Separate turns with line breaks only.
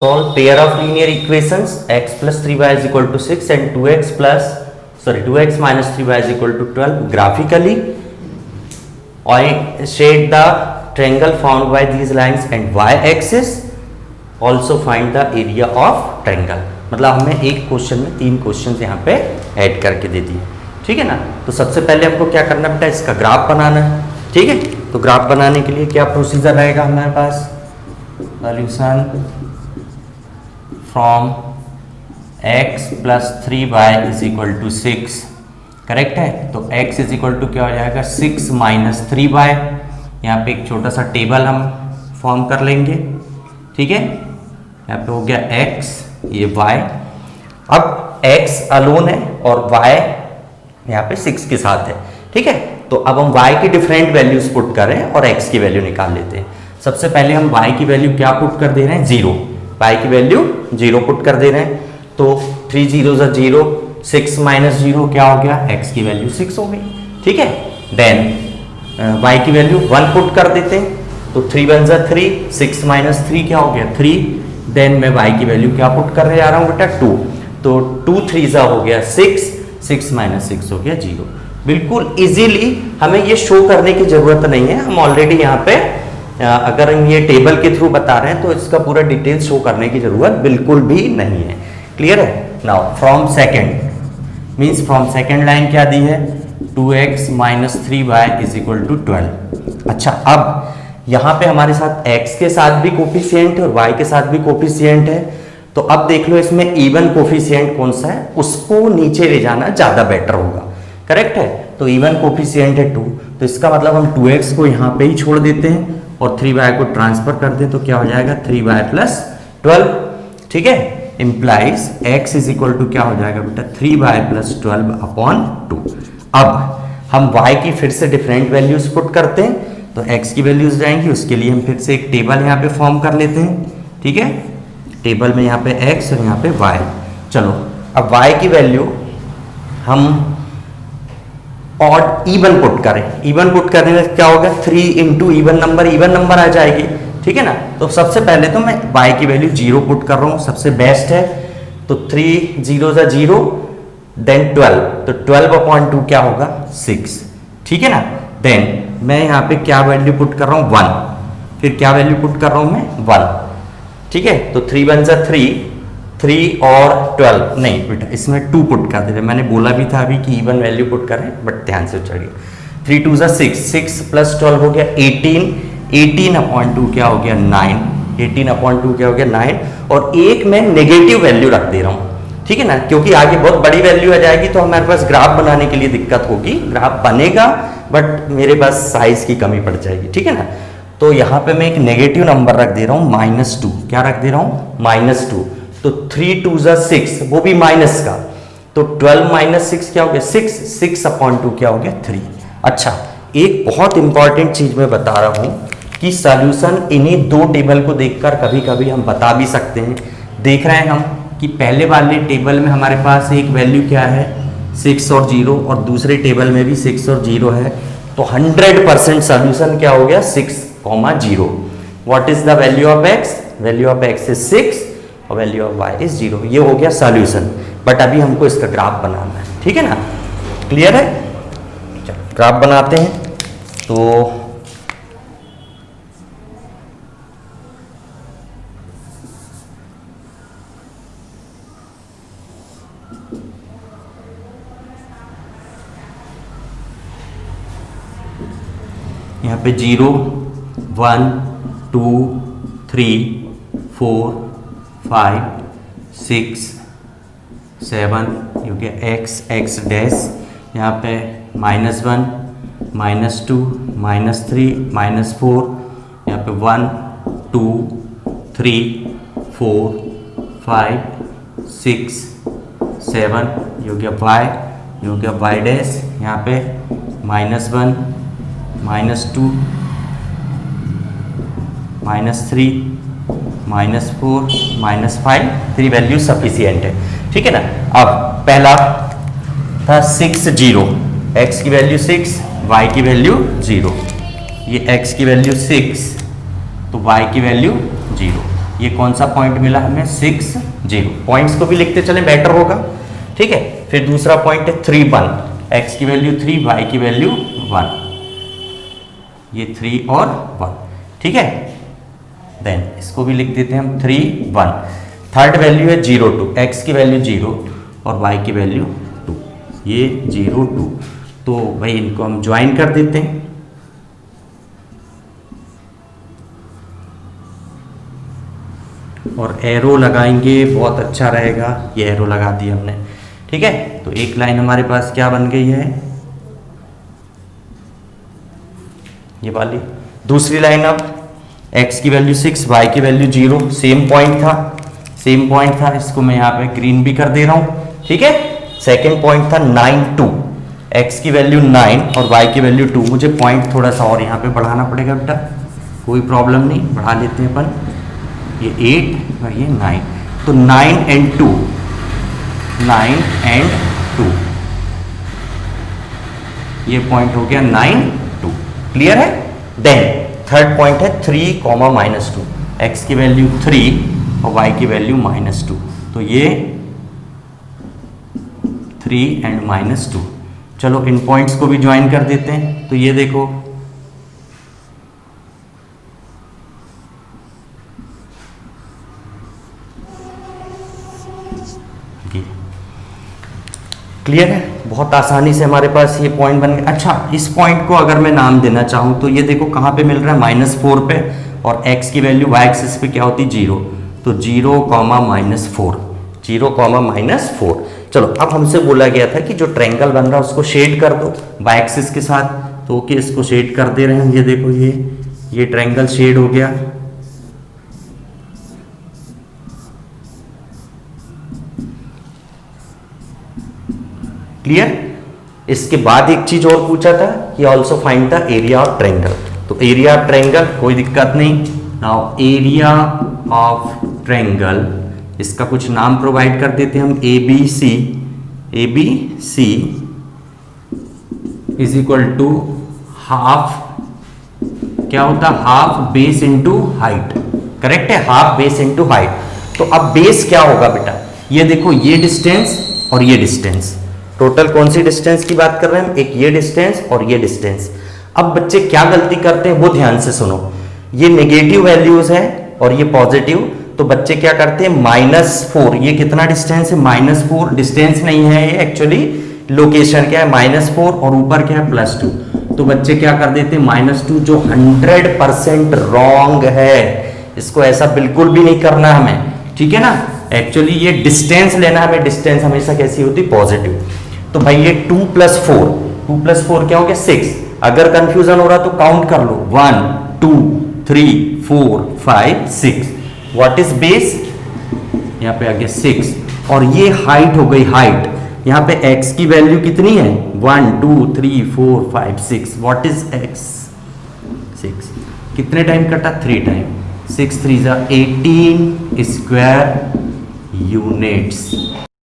solve pair of linear equations x plus 3y is equal to 6 and 2x minus 3y is equal to 12 graphically. I shade the triangle formed by these lines and y axis. Also find the area of triangle. मतलब हमें एक question में 3 question यहाँ पे add करके दे दिए, ठीक है ना। तो सबसे पहले हमको क्या करना बेटा, इसका ग्राफ बनाना है, ठीक है। तो ग्राफ बनाने के लिए क्या प्रोसीजर रहेगा हमारे पास, solution from x plus 3y is equal to 6, correct है। तो x इज इक्वल टू क्या हो जाएगा 6 माइनस 3y। यहाँ पे एक छोटा सा टेबल हम फॉर्म कर लेंगे, ठीक है। यहाँ पे हो गया x, ये y। अब x अलोन है और y यहाँ पे 6 के साथ है, ठीक है। तो अब हम y की डिफरेंट वैल्यूज पुट कर रहे हैं और x की वैल्यू निकाल लेते हैं। सबसे पहले हम y की वैल्यू क्या पुट कर दे रहे हैं, 0। y की वैल्यू 0 पुट कर दे रहे हैं। तो 3 0 0, 6 माइनस 0 क्या हो गया, x की वैल्यू 6 हो गई, ठीक है। देन y की वैल्यू 1 पुट कर देते हैं। तो 3 1 3, 6 माइनस 3 क्या हो गया 3। देन मैं y की वैल्यू क्या पुट कर जा रहा हूँ बेटा 2। तो 2 3 हो गया 6, 6 माइनस 6 हो गया 0। बिल्कुल इजीली, हमें ये शो करने की जरूरत नहीं है। हम ऑलरेडी यहाँ पे अगर हम ये टेबल के थ्रू बता रहे हैं तो इसका पूरा डिटेल शो करने की जरूरत बिल्कुल भी नहीं है। क्लियर है। Now from second means from second line क्या दी है, 2x minus 3y is equal to 12। अच्छा, अब यहाँ पे हमारे साथ x के साथ भी कोफिशिएंट है और y के साथ भी कोफिशिएंट है। तो अब देख लो इसमें इवन कोफिशिएंट कौन सा है, उसको नीचे ले जाना ज्यादा बेटर होगा, करेक्ट है। तो इवन कोफिशिएंट है 2, तो इसका मतलब हम 2x को यहाँ पे ही छोड़ देते हैं और 3y को ट्रांसफर कर दें तो क्या हो जाएगा 3y प्लस 12, ठीक है। Implies x is equal to क्या हो जाएगा बेटा 3y प्लस 12 अपॉन 2। अब हम y की फिर से डिफरेंट वैल्यूज पुट करते हैं तो x की वैल्यूज जाएंगी, उसके लिए हम फिर से एक टेबल यहाँ पे फॉर्म कर लेते हैं, ठीक है। टेबल में यहाँ पे x और यहाँ पे y। चलो अब y की वैल्यू हम ऑड इवन पुट करें। इवन पुट करने में क्या होगा 3 इंटू इवन नंबर आ जाएगी, ठीक है ना। तो सबसे पहले तो मैं y की वैल्यू 0 पुट कर रहा हूँ, सबसे बेस्ट है। तो 3 0 0, देन 12, तो 12 अपॉन 2 क्या होगा 6, ठीक है ना। देन मैं यहाँ पे क्या वैल्यू पुट कर रहा हूँ 1, फिर क्या वैल्यू पुट कर रहा हूँ मैं 1, ठीक है। तो 3 1 3 और 12 नहीं बेटा इसमें 2 पुट कर दे रहे, मैंने बोला भी था अभी कि इवन वैल्यू पुट करें बट ध्यान से उचड़ गया। 3 2 6 प्लस 12 हो गया 18, 18 अपॉन 2 क्या हो गया 9, 18 अपॉन 2 क्या हो गया 9। और एक मैं नेगेटिव वैल्यू रख दे रहा हूँ, ठीक है ना, क्योंकि आगे बहुत बड़ी वैल्यू आ जाएगी तो हमारे पास ग्राफ बनाने के लिए दिक्कत होगी। ग्राफ बनेगा बट मेरे पास साइज की कमी पड़ जाएगी, ठीक है ना। तो यहाँ पे मैं एक नेगेटिव नंबर रख दे रहा हूँ -2, क्या रख दे रहा हूँ -2। तो 3 2 6, वो भी माइनस का, तो 12 माइनस 6 क्या हो गया 6, 6 अपॉन 2 क्या हो गया 3। अच्छा, एक बहुत इंपॉर्टेंट चीज मैं बता रहा हूँ कि सॉल्यूशन इन्हीं 2 टेबल को देखकर कभी कभी हम बता भी सकते हैं। देख रहे हैं हम कि पहले वाले टेबल में हमारे पास एक वैल्यू क्या है 6 और 0 और दूसरे टेबल में भी 6 और 0 है। तो 100% सॉल्यूशन क्या हो गया 6, 0। What is the value of x, value of x is 6 और वैल्यू ऑफ y इज 0। ये हो गया सॉल्यूशन, बट अभी हमको इसका ग्राफ बनाना है, ठीक है ना। क्लियर है। चलो ग्राफ बनाते हैं। तो यहाँ पे 0 1 2 3 4 5 6 7 हो गया x डैश, यहाँ पे -1 -2 -3 -4, यहाँ पे 1 2 3 4 5 6 7 ये हो गया y, ये हो गया y डैश, यहाँ पे -1 -2 -3 -4 -5, 3 वैल्यू सफिशियंट है, ठीक है ना। अब पहला था 6 0, x की वैल्यू 6, y की वैल्यू 0, ये x की वैल्यू 6 तो y की वैल्यू 0, ये कौन सा पॉइंट मिला हमें 6 0। पॉइंट्स को भी लिखते चले बेटर होगा, ठीक है। फिर दूसरा पॉइंट है 3 1, एक्स की वैल्यू 3, वाई की वैल्यू 1, ये 3 और 1, ठीक है। देन इसको भी लिख देते हैं हम 3 1। थर्ड वैल्यू है 0 2, एक्स की वैल्यू 0 और वाई की वैल्यू 2, ये 0 2। तो भाई इनको हम ज्वाइन कर देते हैं। और एरो लगाएंगे, बहुत अच्छा रहेगा। ये एरो लगा दिया हमने, ठीक है। तो एक लाइन हमारे पास क्या बन गई है, ये वाली। दूसरी लाइन अब x की वैल्यू 6, y की वैल्यू 0, सेम पॉइंट था, इसको मैं यहाँ पे ग्रीन भी कर दे रहा हूँ, ठीक है। सेकेंड पॉइंट था 9 2, x की वैल्यू 9 और y की वैल्यू 2। मुझे पॉइंट थोड़ा सा और यहाँ पे बढ़ाना पड़ेगा बेटा, कोई प्रॉब्लम नहीं, बढ़ा लेते हैं अपन। ये 8 और ये 9, तो 9 and 2, 9 and 2, ये पॉइंट हो गया 9 2, क्लियर है। देन थर्ड पॉइंट है 3 -2, x की वैल्यू 3 और y की वैल्यू -2, तो ये 3 and -2। चलो इन पॉइंट्स को भी ज्वाइन कर देते हैं। तो ये देखो, क्लियर है, बहुत आसानी से हमारे पास ये पॉइंट बन गया। अच्छा, इस पॉइंट को अगर मैं नाम देना चाहूँ तो ये देखो कहाँ पे मिल रहा है, -4 पे, और x की वैल्यू y एक्सिस पे क्या होती है 0, तो 0, -4, 0, -4। चलो अब हमसे बोला गया था कि जो ट्रायंगल बन रहा है उसको शेड कर दो y एक्सिस के साथ, तो ओके इसको शेड कर दे रहे हैं। ये देखो ये ट्रायंगल शेड हो गया। क्लियर। इसके बाद एक चीज और पूछा था कि also find the area of triangle, तो एरिया ऑफ ट्रायंगल कोई दिक्कत नहीं। नाउ एरिया ऑफ ट्रायंगल, इसका कुछ नाम प्रोवाइड कर देते हैं हम, ABC is equal to half, क्या होता है, half base into height, correct है, हाफ बेस इंटू हाइट। तो अब बेस क्या होगा बेटा, ये देखो ये डिस्टेंस और ये डिस्टेंस, टोटल कौन सी डिस्टेंस की बात कर रहे हैं हम, एक ये डिस्टेंस और ये डिस्टेंस। अब बच्चे क्या गलती करते हैं वो ध्यान से सुनो, ये नेगेटिव वैल्यूज है और ये पॉजिटिव, तो बच्चे क्या करते हैं -4, ये कितना डिस्टेंस है -4, डिस्टेंस नहीं है ये एक्चुअली लोकेशन क्या है -4 और ऊपर क्या है +2, तो बच्चे क्या कर देते हैं -2, जो 100% रॉन्ग है, इसको ऐसा बिल्कुल भी नहीं करना हमें, ठीक है ना। एक्चुअली ये डिस्टेंस लेना, हमें डिस्टेंस हमेशा कैसी होती, पॉजिटिव। तो भाई ये 2 + 4 क्या हो गया 6। अगर कंफ्यूजन हो रहा तो काउंट कर लो, 1 2 3 4 5 6। व्हाट इज बेस, यहाँ पे आ गया 6, और ये हाइट हो गई, हाइट यहाँ पे x की वैल्यू कितनी है 1 2 3 4 5 6। व्हाट इज x, 6, कितने टाइम कटा 3 टाइम, 6 3 18 स्क्वायर यूनिट्स।